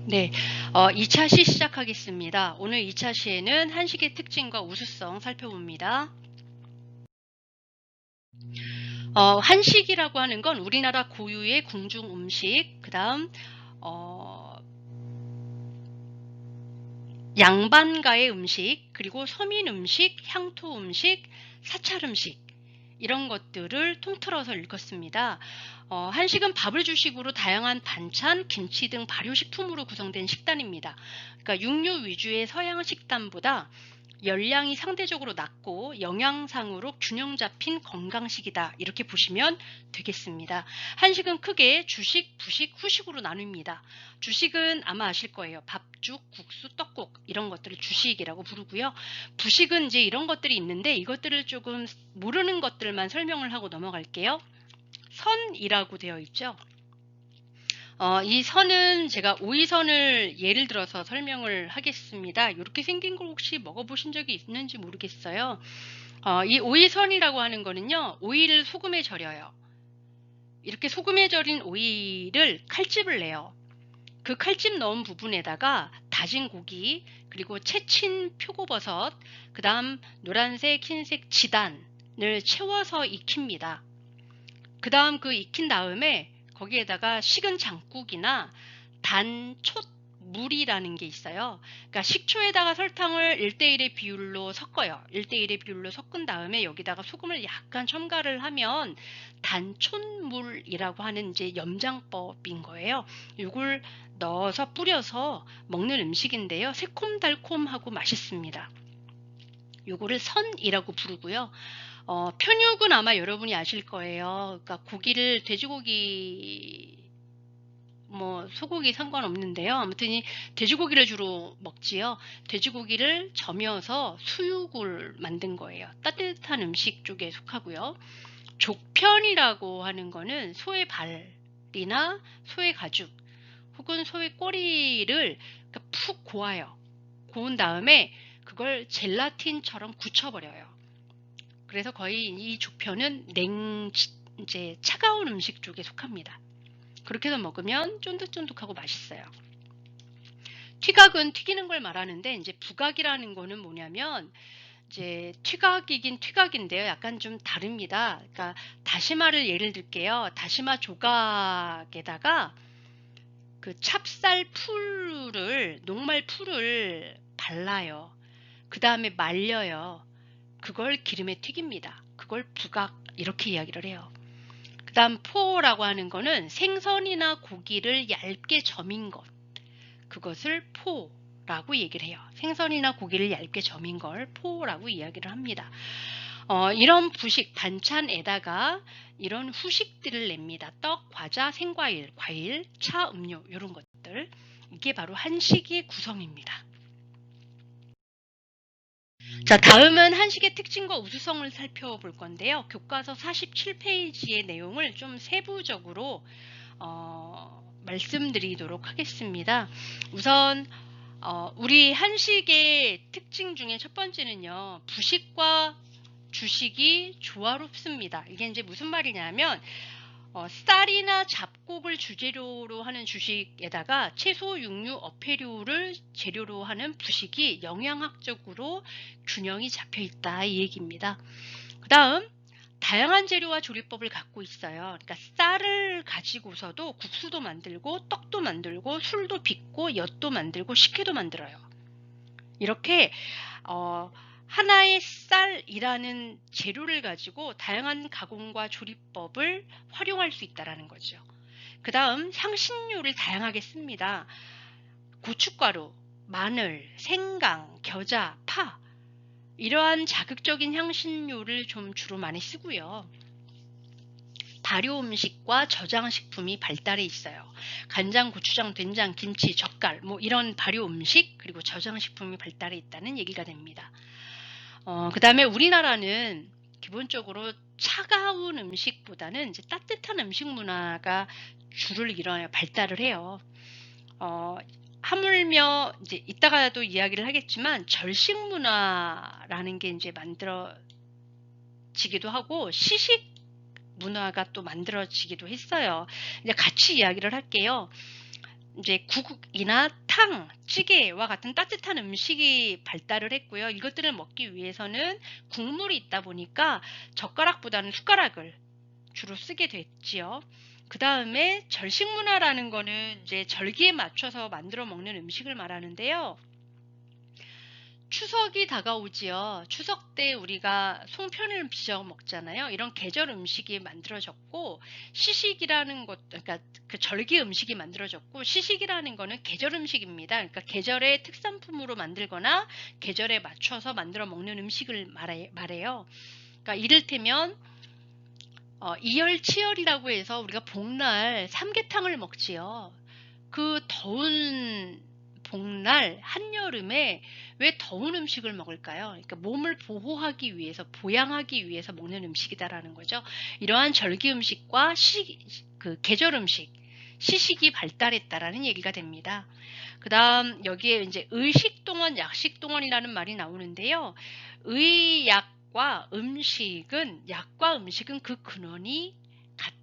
네, 2차 시 시작하겠습니다. 오늘 2차 시에는 한식의 특징과 우수성 살펴봅니다. 한식이라고 하는 건 우리나라 고유의 궁중 음식, 그 다음 양반가의 음식, 그리고 서민 음식, 향토 음식, 사찰 음식 이런 것들을 통틀어서 읽었습니다. 한식은 밥을 주식으로 다양한 반찬, 김치 등 발효식품으로 구성된 식단입니다. 그러니까 육류 위주의 서양 식단보다 열량이 상대적으로 낮고 영양상으로 균형 잡힌 건강식이다. 이렇게 보시면 되겠습니다. 한식은 크게 주식, 부식, 후식으로 나눕니다. 주식은 아마 아실 거예요. 밥죽, 국수, 떡국 이런 것들을 주식이라고 부르고요. 부식은 이제 이런 것들이 있는데 이것들을 조금 모르는 것들만 설명을 하고 넘어갈게요. 선이라고 되어 있죠. 이 선은 제가 오이선을 예를 들어서 설명을 하겠습니다. 이렇게 생긴 걸 혹시 먹어보신 적이 있는지 모르겠어요. 이 오이선이라고 하는 거는요, 오이를 소금에 절여요. 이렇게 소금에 절인 오이를 칼집을 내요. 그 칼집 넣은 부분에다가 다진 고기, 그리고 채친 표고버섯, 그 다음 노란색, 흰색 지단을 채워서 익힙니다. 그 다음 그 익힌 다음에 거기에다가 식은 장국이나 단촛물이라는 게 있어요. 그러니까 식초에다가 설탕을 1대1의 비율로 섞어요. 1대1의 비율로 섞은 다음에 여기다가 소금을 약간 첨가를 하면 단촛물이라고 하는 이제 염장법인 거예요. 이걸 넣어서 뿌려서 먹는 음식인데요. 새콤달콤하고 맛있습니다. 요거를 선이라고 부르고요. 편육은 아마 여러분이 아실 거예요. 그러니까 고기를 돼지고기 뭐 소고기 상관없는데요. 아무튼 이 돼지고기를 주로 먹지요. 돼지고기를 저며서 수육을 만든 거예요. 따뜻한 음식 쪽에 속하고요. 족편이라고 하는 거는 소의 발이나 소의 가죽 혹은 소의 꼬리를 푹 고아요. 고운 다음에 그걸 젤라틴처럼 굳혀버려요. 그래서 거의 이 족편은 이제 차가운 음식 쪽에 속합니다. 그렇게 해서 먹으면 쫀득쫀득하고 맛있어요. 튀각은 튀기는 걸 말하는데 이제 부각이라는 거는 뭐냐면 이제 튀각이긴 튀각인데요. 약간 좀 다릅니다. 그러니까 다시마를 예를 들게요. 다시마 조각에다가 그 찹쌀 풀을 녹말 풀을 발라요. 그 다음에 말려요. 그걸 기름에 튀깁니다. 그걸 부각 이렇게 이야기를 해요. 그 다음 포라고 하는 거는 생선이나 고기를 얇게 저민 것. 그것을 포라고 얘기를 해요. 생선이나 고기를 얇게 저민 걸 포라고 이야기를 합니다. 이런 부식, 반찬에다가 이런 후식들을 냅니다. 떡, 과자, 생과일, 과일, 차, 음료 이런 것들. 이게 바로 한식의 구성입니다. 자, 다음은 한식의 특징과 우수성을 살펴볼 건데요. 교과서 47페이지의 내용을 좀 세부적으로 말씀드리도록 하겠습니다. 우선 우리 한식의 특징 중에 첫 번째는요. 부식과 주식이 조화롭습니다. 이게 이제 무슨 말이냐면 쌀이나 잡곡을 주재료로 하는 주식에다가 채소, 육류, 어패류를 재료로 하는 부식이 영양학적으로 균형이 잡혀 있다 이 얘기입니다. 그 다음 다양한 재료와 조리법을 갖고 있어요. 그러니까 쌀을 가지고서도 국수도 만들고 떡도 만들고 술도 빚고 엿도 만들고 식혜도 만들어요. 이렇게 하나의 쌀이라는 재료를 가지고 다양한 가공과 조리법을 활용할 수 있다는 거죠. 그 다음 향신료를 다양하게 씁니다. 고춧가루, 마늘, 생강, 겨자, 파 이러한 자극적인 향신료를 좀 주로 많이 쓰고요. 발효 음식과 저장식품이 발달해 있어요. 간장, 고추장, 된장, 김치, 젓갈 뭐 이런 발효 음식 그리고 저장식품이 발달해 있다는 얘기가 됩니다. 그 다음에 우리나라는 기본적으로 차가운 음식보다는 이제 따뜻한 음식 문화가 줄을 이뤄요. 발달을 해요. 하물며 이제 이따가도 이야기를 하겠지만 절식 문화라는 게 이제 만들어지기도 하고 시식 문화가 또 만들어지기도 했어요. 이제 같이 이야기를 할게요. 이제 국이나 탕, 찌개와 같은 따뜻한 음식이 발달을 했고요. 이것들을 먹기 위해서는 국물이 있다 보니까 젓가락보다는 숟가락을 주로 쓰게 됐지요. 그 다음에 절식 문화라는 거는 이제 절기에 맞춰서 만들어 먹는 음식을 말하는데요. 추석이 다가오지요. 추석 때 우리가 송편을 빚어 먹잖아요. 이런 계절 음식이 만들어졌고, 시식이라는 것, 그러니까 그 절기 음식이 만들어졌고, 시식이라는 거는 계절 음식입니다. 그러니까 계절의 특산품으로 만들거나 계절에 맞춰서 만들어 먹는 음식을 말해요. 그러니까 이를테면 이열치열이라고 해서 우리가 복날 삼계탕을 먹지요. 그 더운 복날 한여름에 왜 더운 음식을 먹을까요? 그러니까 몸을 보호하기 위해서, 보양하기 위해서 먹는 음식이다라는 거죠. 이러한 절기 음식과 그 계절 음식, 시식이 발달했다라는 얘기가 됩니다. 그 다음 여기에 이제 의식동원, 약식동원이라는 말이 나오는데요. 의약과 약과 음식은 그 근원이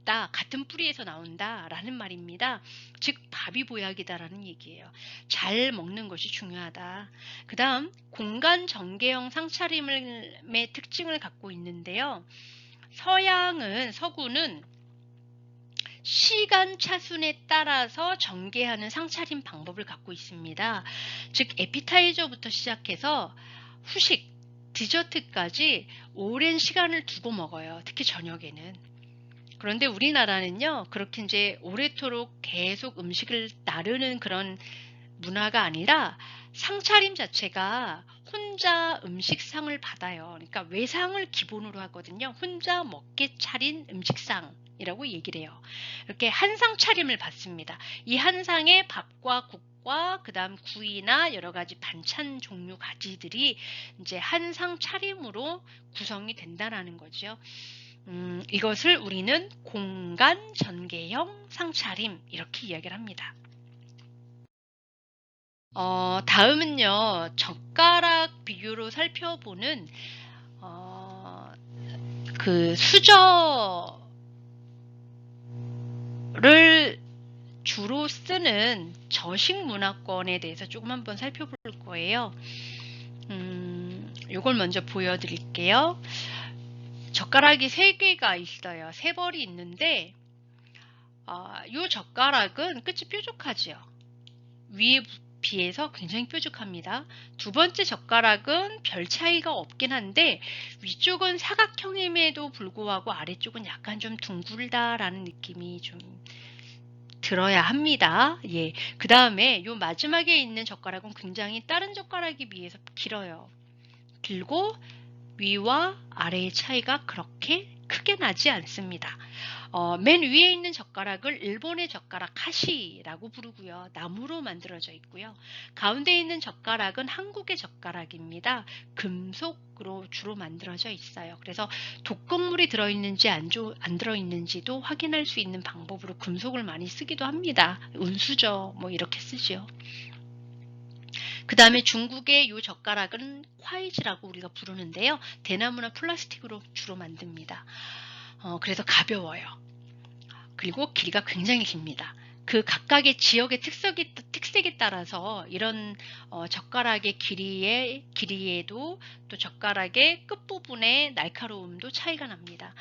같은 뿌리에서 나온다라는 말입니다. 즉 밥이 보약이다라는 얘기예요. 잘 먹는 것이 중요하다. 그 다음 공간 전개형 상차림의 특징을 갖고 있는데요. 서구는 시간 차순에 따라서 전개하는 상차림 방법을 갖고 있습니다. 즉 에피타이저부터 시작해서 후식, 디저트까지 오랜 시간을 두고 먹어요. 특히 저녁에는. 그런데 우리나라는요, 그렇게 이제 오래도록 계속 음식을 나르는 그런 문화가 아니라 상차림 자체가 혼자 음식상을 받아요. 그러니까 외상을 기본으로 하거든요. 혼자 먹게 차린 음식상이라고 얘기를 해요. 이렇게 한상 차림을 받습니다. 이 한상에 밥과 국과 그다음 구이나 여러 가지 반찬 종류 가지들이 이제 한상 차림으로 구성이 된다라는 거죠. 이것을 우리는 공간 전개형 상차림 이렇게 이야기를 합니다. 다음은요, 젓가락 비교로 살펴보는 그 수저를 주로 쓰는 저식 문화권에 대해서 조금 한번 살펴볼 거예요. 이걸 먼저 보여드릴게요. 젓가락이 3개가 있어요. 3벌이 있는데 이 젓가락은 끝이 뾰족하죠. 위에 비해서 굉장히 뾰족합니다. 두 번째 젓가락은 별 차이가 없긴 한데 위쪽은 사각형임에도 불구하고 아래쪽은 약간 좀 둥글다라는 느낌이 좀 들어야 합니다. 예. 그 다음에 요 마지막에 있는 젓가락은 굉장히 다른 젓가락에 비해서 길어요. 길고 위와 아래의 차이가 그렇게 크게 나지 않습니다. 맨 위에 있는 젓가락을 일본의 젓가락 하시라고 부르고요. 나무로 만들어져 있고요. 가운데 있는 젓가락은 한국의 젓가락입니다. 금속으로 주로 만들어져 있어요. 그래서 독극물이 들어있는지 안 들어있는지도 확인할 수 있는 방법으로 금속을 많이 쓰기도 합니다. 은수저 뭐 이렇게 쓰죠. 그 다음에 중국의 이 젓가락은 콰이즈라고 우리가 부르는데요. 대나무나 플라스틱으로 주로 만듭니다. 그래서 가벼워요. 그리고 길이가 굉장히 깁니다. 그 각각의 지역의 특색에 따라서 이런 젓가락의 길이에도 또 젓가락의 끝부분의 날카로움도 차이가 납니다.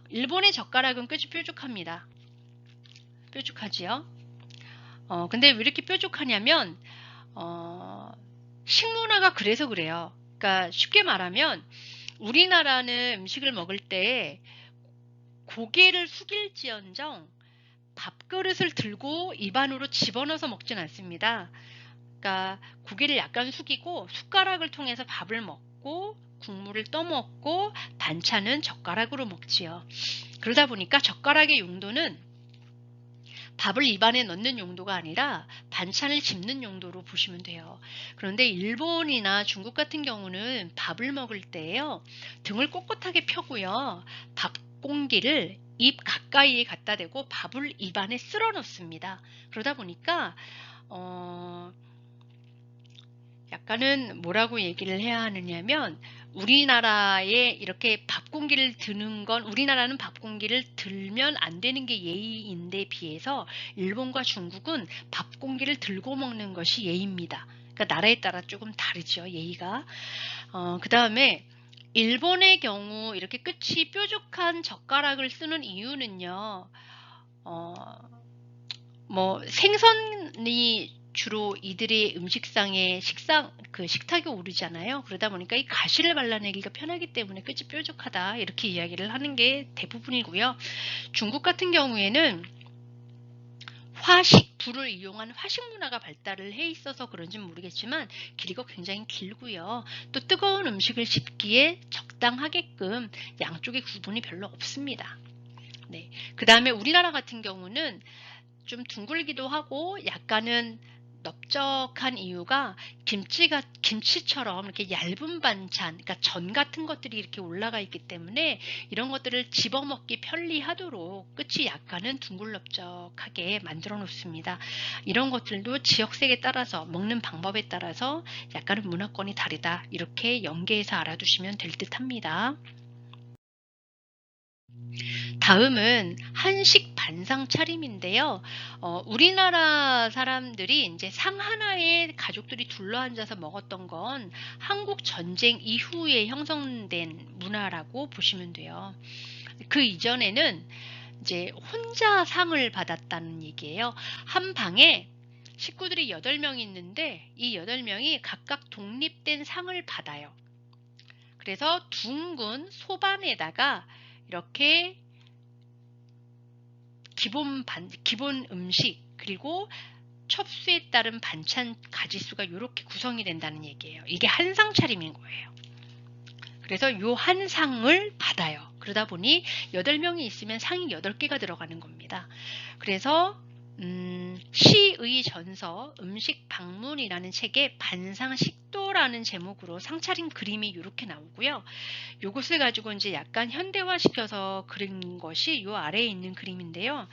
일본의 젓가락은 끝이 뾰족합니다. 뾰족하지요? 근데 왜 이렇게 뾰족하냐면 식문화가 그래서 그래요. 그러니까 쉽게 말하면 우리나라는 음식을 먹을 때 고개를 숙일지언정 밥그릇을 들고 입안으로 집어넣어서 먹진 않습니다. 그러니까 고개를 약간 숙이고 숟가락을 통해서 밥을 먹고 국물을 떠먹고 반찬은 젓가락으로 먹지요. 그러다 보니까 젓가락의 용도는 밥을 입안에 넣는 용도가 아니라 반찬을 집는 용도로 보시면 돼요. 그런데 일본이나 중국 같은 경우는 밥을 먹을 때요. 등을 꼿꼿하게 펴고요. 밥 공기를 입 가까이에 갖다 대고 밥을 입안에 쓸어 넣습니다. 그러다 보니까 약간은 뭐라고 얘기를 해야 하느냐면 우리나라에 이렇게 밥 공기를 드는 건 우리나라는 밥 공기를 들면 안 되는 게 예의인데 비해서 일본과 중국은 밥 공기를 들고 먹는 것이 예의입니다. 그러니까 나라에 따라 조금 다르죠, 예의가. 그 다음에 일본의 경우 이렇게 끝이 뾰족한 젓가락을 쓰는 이유는요. 뭐 생선이 주로 이들의 음식상에 식탁에 오르잖아요. 그러다 보니까 이 가시를 발라내기가 편하기 때문에 끝이 뾰족하다 이렇게 이야기를 하는 게 대부분이고요. 중국 같은 경우에는 불을 이용한 화식 문화가 발달을 해 있어서 그런지는 모르겠지만 길이가 굉장히 길고요. 또 뜨거운 음식을 씹기에 적당하게끔 양쪽의 구분이 별로 없습니다. 네. 그 다음에 우리나라 같은 경우는 좀 둥글기도 하고 약간은 넓적한 이유가 김치처럼 이렇게 얇은 반찬, 그러니까 전 같은 것들이 이렇게 올라가 있기 때문에 이런 것들을 집어먹기 편리하도록 끝이 약간은 둥글넓적하게 만들어 놓습니다. 이런 것들도 지역색에 따라서 먹는 방법에 따라서 약간은 문화권이 다르다 이렇게 연계해서 알아두시면 될 듯 합니다. 다음은 한식 반상 차림인데요. 우리나라 사람들이 이제 상 하나에 가족들이 둘러앉아서 먹었던 건 한국 전쟁 이후에 형성된 문화라고 보시면 돼요. 그 이전에는 이제 혼자 상을 받았다는 얘기예요. 한 방에 식구들이 8명이 있는데 이 8명이 각각 독립된 상을 받아요. 그래서 둥근 소반에다가 이렇게 기본 음식 그리고 첩수에 따른 반찬 가지수가 이렇게 구성이 된다는 얘기예요. 이게 한상 차림인 거예요. 그래서 요 한 상을 받아요. 그러다 보니 8명이 있으면 상이 8개가 들어가는 겁니다. 그래서 시의 전서 음식 방문이라는 책에 반상식도라는 제목으로 상차림 그림이 이렇게 나오고요. 요것을 가지고 이제 약간 현대화시켜서 그린 것이 요 아래에 있는 그림인데요.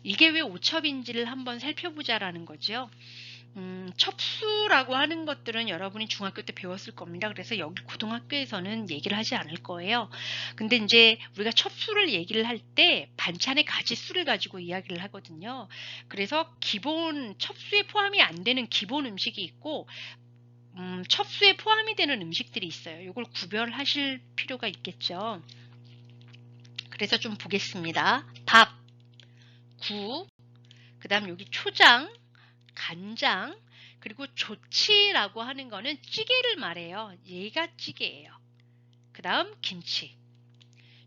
이게 왜 오첩인지를 한번 살펴보자라는 거죠. 첩수라고 하는 것들은 여러분이 중학교 때 배웠을 겁니다. 그래서 여기 고등학교에서는 얘기를 하지 않을 거예요. 근데 이제 우리가 첩수를 얘기를 할 때 반찬의 가지수를 가지고 이야기를 하거든요. 그래서 기본 첩수에 포함이 안 되는 기본 음식이 있고 첩수에 포함이 되는 음식들이 있어요. 이걸 구별하실 필요가 있겠죠. 그래서 좀 보겠습니다. 밥, 국, 그 다음 여기 초장, 간장, 그리고 조치라고 하는 거는 찌개를 말해요. 얘가 찌개예요. 그 다음 김치.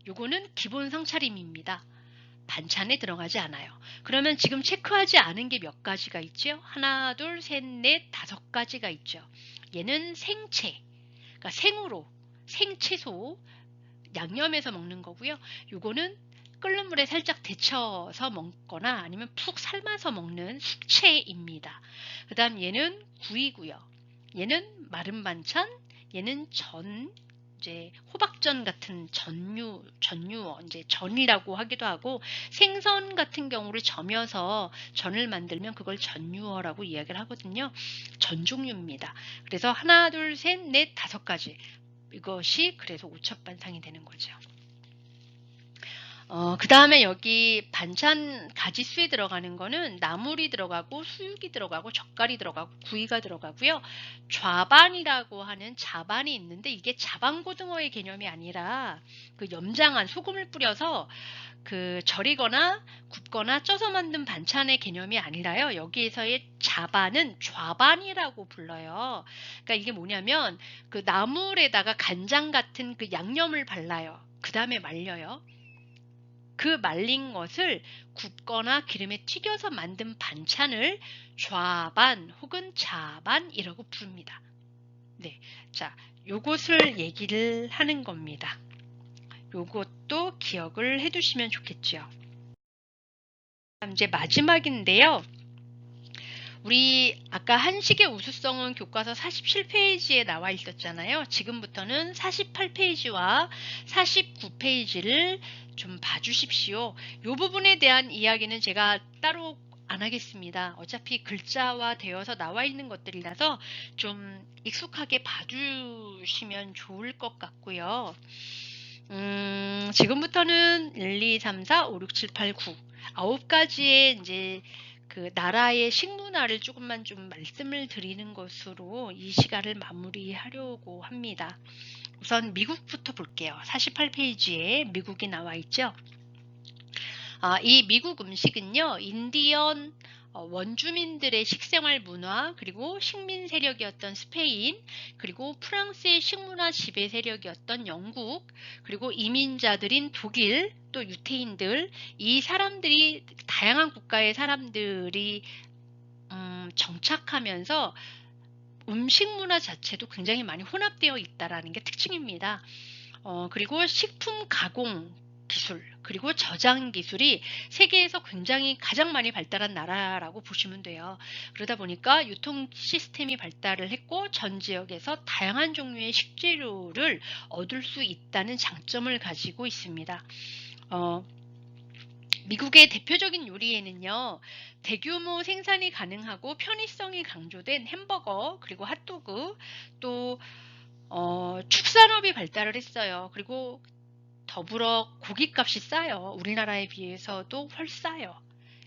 요거는 기본 상차림입니다. 반찬에 들어가지 않아요. 그러면 지금 체크하지 않은 게 몇 가지가 있죠? 하나, 둘, 셋, 넷, 5가지가 있죠. 얘는 생채, 그러니까 생채소, 양념해서 먹는 거고요. 요거는 끓는 물에 살짝 데쳐서 먹거나 아니면 푹 삶아서 먹는 숙채입니다. 그 다음 얘는 구이고요. 얘는 마른 반찬, 얘는 이제 호박전 같은 전유어, 이제 전이라고 하기도 하고 생선 같은 경우를 점여서 전을 만들면 그걸 전유어라고 이야기를 하거든요. 전 종류입니다. 그래서 하나, 둘, 셋, 넷, 5가지. 이것이 그래서 오첩반상이 되는 거죠. 그 다음에 여기 반찬 가지수에 들어가는 거는 나물이 들어가고 수육이 들어가고 젓갈이 들어가고 구이가 들어가고요. 좌반이라고 하는 자반이 있는데 이게 자반고등어의 개념이 아니라 그 염장한 소금을 뿌려서 그 절이거나 굽거나 쪄서 만든 반찬의 개념이 아니라요. 여기에서의 자반은 좌반이라고 불러요. 그러니까 이게 뭐냐면 그 나물에다가 간장 같은 그 양념을 발라요. 그 다음에 말려요. 그 말린 것을 굽거나 기름에 튀겨서 만든 반찬을 좌반 혹은 자반이라고 부릅니다. 네, 자, 요것을 얘기를 하는 겁니다. 요것도 기억을 해두시면 좋겠죠. 이제 마지막인데요. 우리 아까 한식의 우수성은 교과서 47페이지에 나와 있었잖아요. 지금부터는 48페이지와 49페이지를 좀 봐주십시오. 이 부분에 대한 이야기는 제가 따로 안 하겠습니다. 어차피 글자화되어서 나와 있는 것들이라서 좀 익숙하게 봐주시면 좋을 것 같고요. 지금부터는 1, 2, 3, 4, 5, 6, 7, 8, 9 9가지의 이제 그 나라의 식문화를 조금만 좀 말씀을 드리는 것으로 이 시간을 마무리하려고 합니다. 우선 미국부터 볼게요. 48페이지에 미국이 나와 있죠. 이 미국 음식은요, 인디언 원주민들의 식생활 문화, 그리고 식민 세력이었던 스페인, 그리고 프랑스의 식문화 지배 세력이었던 영국, 그리고 이민자들인 독일, 또 유태인들, 이 사람들이 다양한 국가의 사람들이 정착하면서 음식 문화 자체도 굉장히 많이 혼합되어 있다라는 게 특징입니다. 그리고 식품 가공 기술, 그리고 저장 기술이 세계에서 굉장히 가장 많이 발달한 나라라고 보시면 돼요. 그러다 보니까 유통 시스템이 발달을 했고 전 지역에서 다양한 종류의 식재료를 얻을 수 있다는 장점을 가지고 있습니다. 미국의 대표적인 요리에는요, 대규모 생산이 가능하고 편의성이 강조된 햄버거, 그리고 핫도그, 또 축산업이 발달을 했어요. 그리고 더불어 고깃값이 싸요. 우리나라에 비해서도 훨 싸요.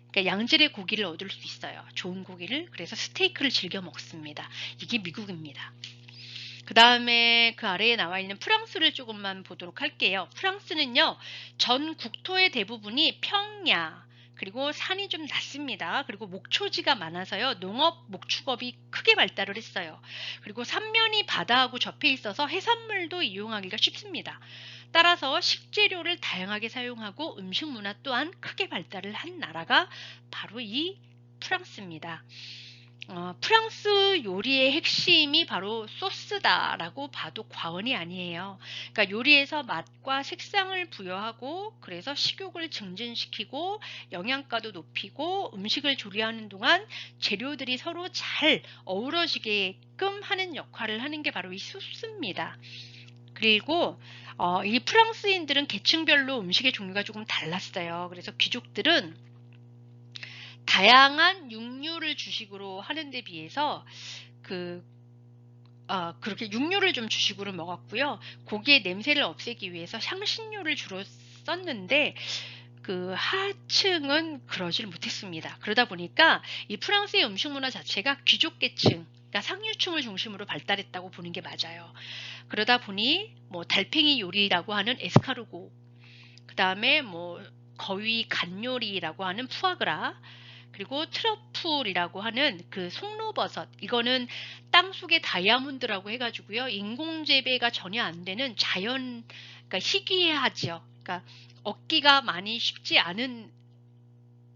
그러니까 양질의 고기를 얻을 수 있어요. 좋은 고기를. 그래서 스테이크를 즐겨 먹습니다. 이게 미국입니다. 그 다음에 그 아래에 나와 있는 프랑스를 조금만 보도록 할게요. 프랑스는요, 전 국토의 대부분이 평야, 그리고 산이 좀 낮습니다. 그리고 목초지가 많아서요, 농업, 목축업이 크게 발달을 했어요. 그리고 삼면이 바다하고 접해 있어서 해산물도 이용하기가 쉽습니다. 따라서 식재료를 다양하게 사용하고 음식 문화 또한 크게 발달을 한 나라가 바로 이 프랑스입니다. 프랑스 요리의 핵심이 바로 소스다라고 봐도 과언이 아니에요. 그러니까 요리에서 맛과 색상을 부여하고 그래서 식욕을 증진시키고 영양가도 높이고 음식을 조리하는 동안 재료들이 서로 잘 어우러지게끔 하는 역할을 하는 게 바로 이 소스입니다. 그리고 이 프랑스인들은 계층별로 음식의 종류가 조금 달랐어요. 그래서 귀족들은 다양한 육류를 주식으로 하는 데 비해서 그렇게 육류를 좀 주식으로 먹었고요. 고기의 냄새를 없애기 위해서 향신료를 주로 썼는데 그 하층은 그러질 못했습니다. 그러다 보니까 이 프랑스의 음식 문화 자체가 귀족계층, 그러니까 상류층을 중심으로 발달했다고 보는 게 맞아요. 그러다 보니 뭐 달팽이 요리라고 하는 에스카르고, 그 다음에 뭐 거위 간 요리라고 하는 푸아그라, 그리고 트러플이라고 하는 그 송로버섯, 이거는 땅속의 다이아몬드라고 해가지고요, 인공 재배가 전혀 안 되는 자연, 그러니까 희귀하죠. 그러니까 얻기가 많이 쉽지 않은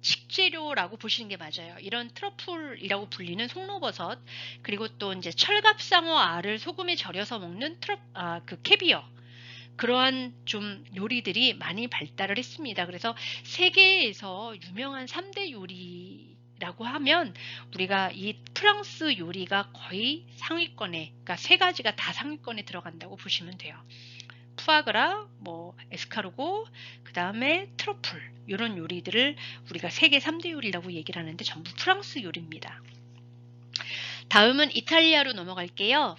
식재료라고 보시는 게 맞아요. 이런 트러플이라고 불리는 송로버섯, 그리고 또 이제 철갑상어 알을 소금에 절여서 먹는 그 캐비어, 그러한 좀 요리들이 많이 발달을 했습니다. 그래서 세계에서 유명한 3대 요리라고 하면 우리가 이 프랑스 요리가 거의 상위권에, 그러니까 세 가지가 다 상위권에 들어간다고 보시면 돼요. 푸아그라, 뭐 에스카르고, 그 다음에 트러플, 이런 요리들을 우리가 세계 3대 요리라고 얘기를 하는데 전부 프랑스 요리입니다. 다음은 이탈리아로 넘어갈게요.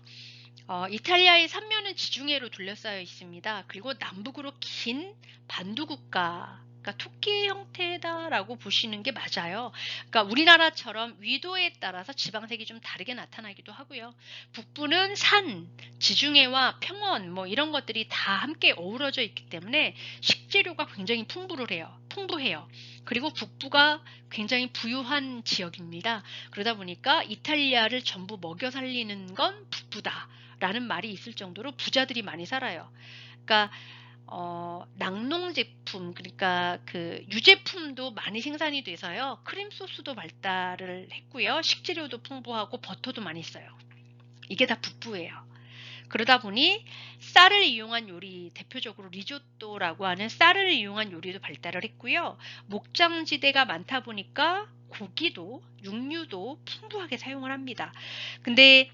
이탈리아의 삼면은 지중해로 둘러싸여 있습니다. 그리고 남북으로 긴 반도국가, 그러니까 토끼 형태다라고 보시는 게 맞아요. 그러니까 우리나라처럼 위도에 따라서 지방색이 좀 다르게 나타나기도 하고요. 북부는 산, 지중해와 평원 뭐 이런 것들이 다 함께 어우러져 있기 때문에 식재료가 굉장히 풍부해요. 그리고 북부가 굉장히 부유한 지역입니다. 그러다 보니까 이탈리아를 전부 먹여 살리는 건 북부다 라는 말이 있을 정도로 부자들이 많이 살아요. 그러니까 낙농 제품, 그러니까 그 유제품도 많이 생산이 돼서요. 크림 소스도 발달을 했고요. 식재료도 풍부하고 버터도 많이 써요. 이게 다 북부예요. 그러다 보니 쌀을 이용한 요리, 대표적으로 리조또라고 하는 쌀을 이용한 요리도 발달을 했고요. 목장지대가 많다 보니까 고기도 육류도 풍부하게 사용을 합니다. 근데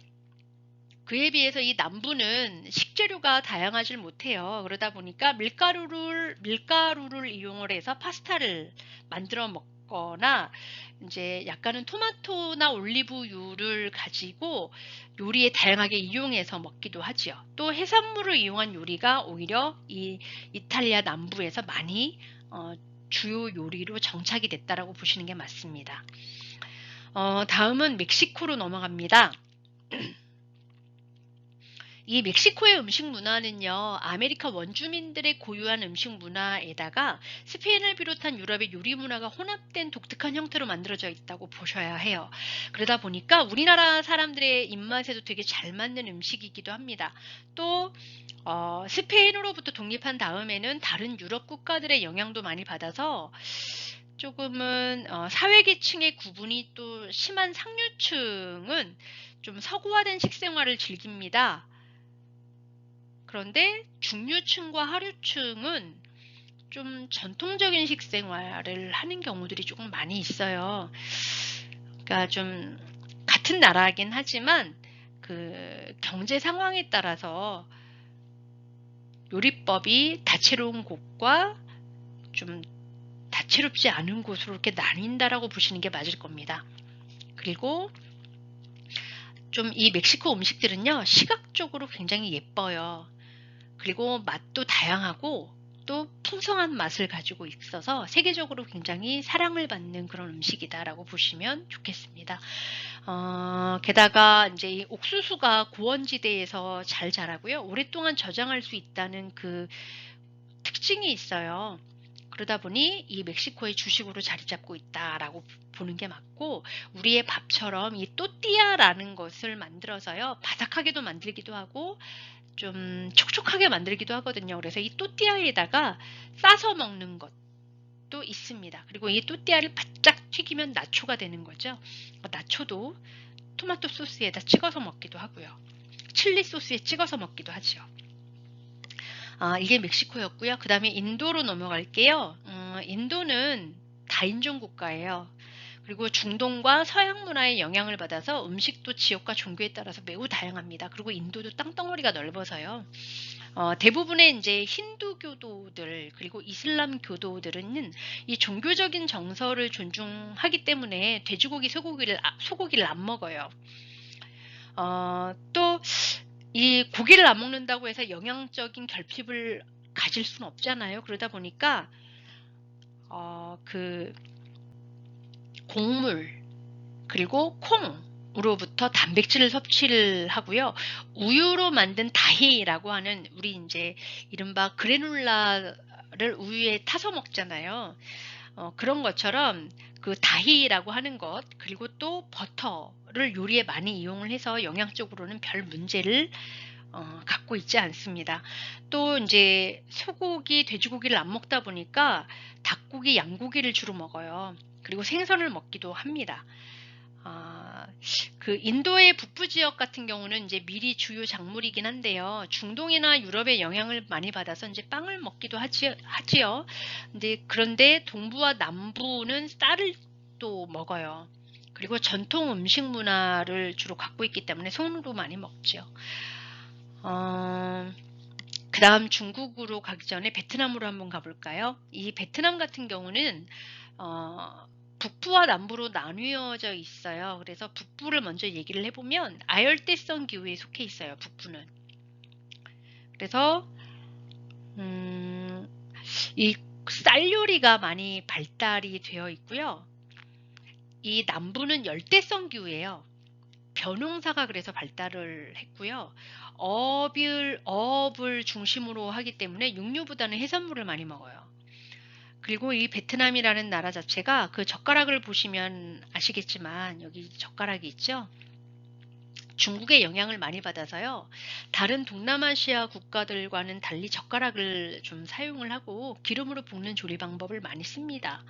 그에 비해서 이 남부는 식재료가 다양하지 못해요. 그러다 보니까 밀가루를 이용을 해서 파스타를 만들어 먹거나 이제 약간은 토마토나 올리브유를 가지고 요리에 다양하게 이용해서 먹기도 하지요. 또 해산물을 이용한 요리가 오히려 이 이탈리아 남부에서 많이 주요 요리로 정착이 됐다라고 보시는 게 맞습니다. 다음은 멕시코로 넘어갑니다. 이 멕시코의 음식 문화는요, 아메리카 원주민들의 고유한 음식 문화에다가 스페인을 비롯한 유럽의 요리 문화가 혼합된 독특한 형태로 만들어져 있다고 보셔야 해요. 그러다 보니까 우리나라 사람들의 입맛에도 되게 잘 맞는 음식이기도 합니다. 또 스페인으로부터 독립한 다음에는 다른 유럽 국가들의 영향도 많이 받아서 조금은 사회계층의 구분이 또 심한 상류층은 좀 서구화된 식생활을 즐깁니다. 그런데 중류층과 하류층은 좀 전통적인 식생활을 하는 경우들이 조금 많이 있어요. 그러니까 좀 같은 나라이긴 하지만 그 경제 상황에 따라서 요리법이 다채로운 곳과 좀 다채롭지 않은 곳으로 이렇게 나뉜다라고 보시는 게 맞을 겁니다. 그리고 좀 이 멕시코 음식들은요, 시각적으로 굉장히 예뻐요. 그리고 맛도 다양하고 또 풍성한 맛을 가지고 있어서 세계적으로 굉장히 사랑을 받는 그런 음식이다라고 보시면 좋겠습니다. 게다가 이제 이 옥수수가 고원지대에서 잘 자라고요. 오랫동안 저장할 수 있다는 그 특징이 있어요. 그러다 보니 이 멕시코의 주식으로 자리 잡고 있다라고 보는 게 맞고, 우리의 밥처럼 이 또띠아라는 것을 만들어서요, 바삭하게도 만들기도 하고 좀 촉촉하게 만들기도 하거든요. 그래서 이 또띠아에다가 싸서 먹는 것도 있습니다. 그리고 이 또띠아를 바짝 튀기면 나초가 되는 거죠. 나초도 토마토 소스에다 찍어서 먹기도 하고요. 칠리 소스에 찍어서 먹기도 하죠. 이게 멕시코였고요. 그 다음에 인도로 넘어갈게요. 인도는 다인종 국가예요. 그리고 중동과 서양 문화의 영향을 받아서 음식도 지역과 종교에 따라서 매우 다양합니다. 그리고 인도도 땅덩어리가 넓어서요. 대부분의 이제 힌두교도들 그리고 이슬람 교도들은 이 종교적인 정서를 존중하기 때문에 돼지고기, 소고기를 안 먹어요. 또 이 고기를 안 먹는다고 해서 영양적인 결핍을 가질 수는 없잖아요. 그러다 보니까 그 곡물 그리고 콩으로부터 단백질을 섭취를 하고요. 우유로 만든 다히라고 하는 우리 이제 이른바 그래놀라를 우유에 타서 먹잖아요. 그런 것처럼 그 다히라고 하는 것 그리고 또 버터를 요리에 많이 이용을 해서 영양적으로는 별 문제를 갖고 있지 않습니다. 또 이제 소고기, 돼지고기를 안 먹다 보니까 닭고기, 양고기를 주로 먹어요. 그리고 생선을 먹기도 합니다. 그 인도의 북부 지역 같은 경우는 이제 밀이 주요 작물이긴 한데요. 중동이나 유럽의 영향을 많이 받아서 이제 빵을 먹기도 하지요. 그런데 동부와 남부는 쌀을 또 먹어요. 그리고 전통 음식 문화를 주로 갖고 있기 때문에 손으로 많이 먹죠. 그 다음 중국으로 가기 전에 베트남으로 한번 가볼까요? 이 베트남 같은 경우는 북부와 남부로 나뉘어져 있어요. 그래서 북부를 먼저 얘기를 해보면 아열대성 기후에 속해 있어요. 북부는. 그래서 이 쌀 요리가 많이 발달이 되어 있고요. 이 남부는 열대성 기후예요. 벼농사가 그래서 발달을 했고요. 어업을 중심으로 하기 때문에 육류보다는 해산물을 많이 먹어요. 그리고 이 베트남이라는 나라 자체가 그 젓가락을 보시면 아시겠지만 여기 젓가락이 있죠. 중국의 영향을 많이 받아서요. 다른 동남아시아 국가들과는 달리 젓가락을 좀 사용을 하고 기름으로 볶는 조리 방법을 많이 씁니다.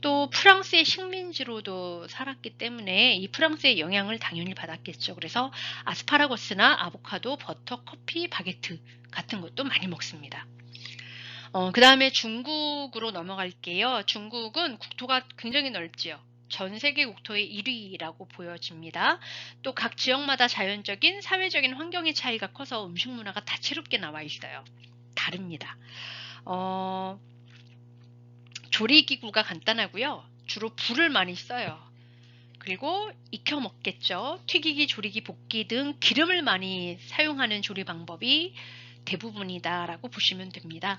또 프랑스의 식민지로도 살았기 때문에 이 프랑스의 영향을 당연히 받았겠죠. 그래서 아스파라거스나 아보카도, 버터, 커피, 바게트 같은 것도 많이 먹습니다. 그 다음에 중국으로 넘어갈게요. 중국은 국토가 굉장히 넓지요. 전 세계 국토의 1위라고 보여집니다. 또 각 지역마다 자연적인, 사회적인 환경의 차이가 커서 음식 문화가 다채롭게 나와 있어요. 다릅니다. 조리기구가 간단하고요. 주로 불을 많이 써요. 그리고 익혀 먹겠죠. 튀기기, 조리기, 볶기 등 기름을 많이 사용하는 조리 방법이 대부분이다라고 보시면 됩니다.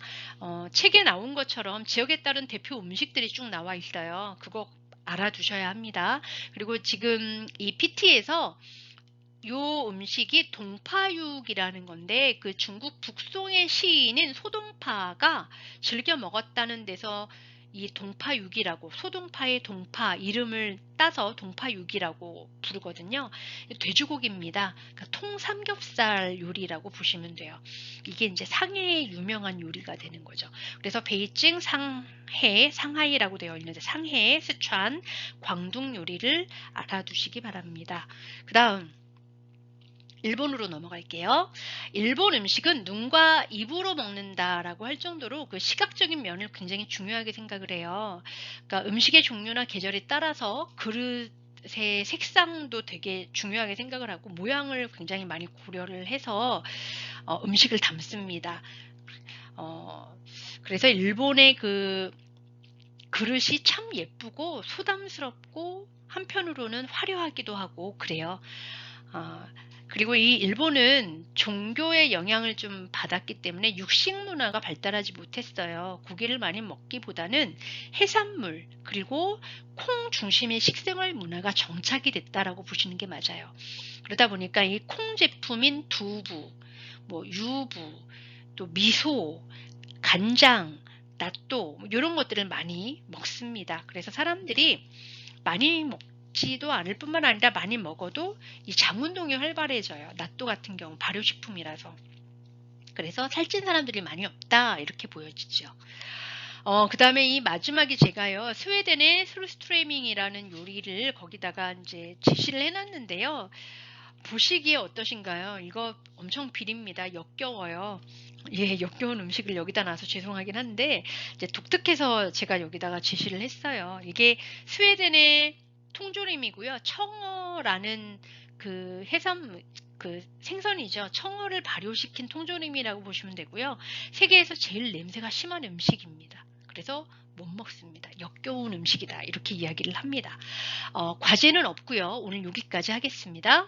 책에 나온 것처럼 지역에 따른 대표 음식들이 쭉 나와 있어요. 그거 알아두셔야 합니다. 그리고 지금 이 PT에서 요 음식이 동파육이라는 건데 그 중국 북송의 시인인 소동파가 즐겨 먹었다는 데서 이 동파육이라고 소동파의 동파 이름을 따서 동파육이라고 부르거든요. 돼지고기입니다. 그러니까 통삼겹살 요리라고 보시면 돼요. 이게 이제 상해의 유명한 요리가 되는 거죠. 그래서 베이징, 상해, 상하이라고 되어 있는데 상해, 스촨, 광둥 요리를 알아두시기 바랍니다. 그 다음 일본으로 넘어갈게요. 일본 음식은 눈과 입으로 먹는다라고 할 정도로 그 시각적인 면을 굉장히 중요하게 생각을 해요. 그러니까 음식의 종류나 계절에 따라서 그릇의 색상도 되게 중요하게 생각을 하고 모양을 굉장히 많이 고려를 해서 음식을 담습니다. 그래서 일본의 그 그릇이 참 예쁘고 소담스럽고 한편으로는 화려하기도 하고 그래요. 그리고 이 일본은 종교의 영향을 좀 받았기 때문에 육식 문화가 발달하지 못했어요. 고기를 많이 먹기보다는 해산물 그리고 콩 중심의 식생활 문화가 정착이 됐다라고 보시는 게 맞아요. 그러다 보니까 이 콩 제품인 두부, 뭐 유부, 또 미소, 간장, 낫또 이런 것들을 많이 먹습니다. 그래서 사람들이 많이 먹지도 않을 뿐만 아니라 많이 먹어도 이 장운동이 활발해져요. 낫또 같은 경우 발효식품이라서. 그래서 살찐 사람들이 많이 없다 이렇게 보여지죠. 그 다음에 이 마지막에 제가요 스웨덴의 스루스트레밍이라는 요리를 거기다가 이제 제시를 해놨는데요. 보시기에 어떠신가요? 이거 엄청 비립니다. 역겨워요. 예, 역겨운 음식을 여기다 놔서 죄송하긴 한데 이제 독특해서 제가 여기다가 제시를 했어요. 이게 스웨덴의 통조림이고요. 청어라는 그 해산 그 생선이죠. 청어를 발효시킨 통조림이라고 보시면 되고요. 세계에서 제일 냄새가 심한 음식입니다. 그래서 못 먹습니다. 역겨운 음식이다. 이렇게 이야기를 합니다. 과제는 없고요. 오늘 여기까지 하겠습니다.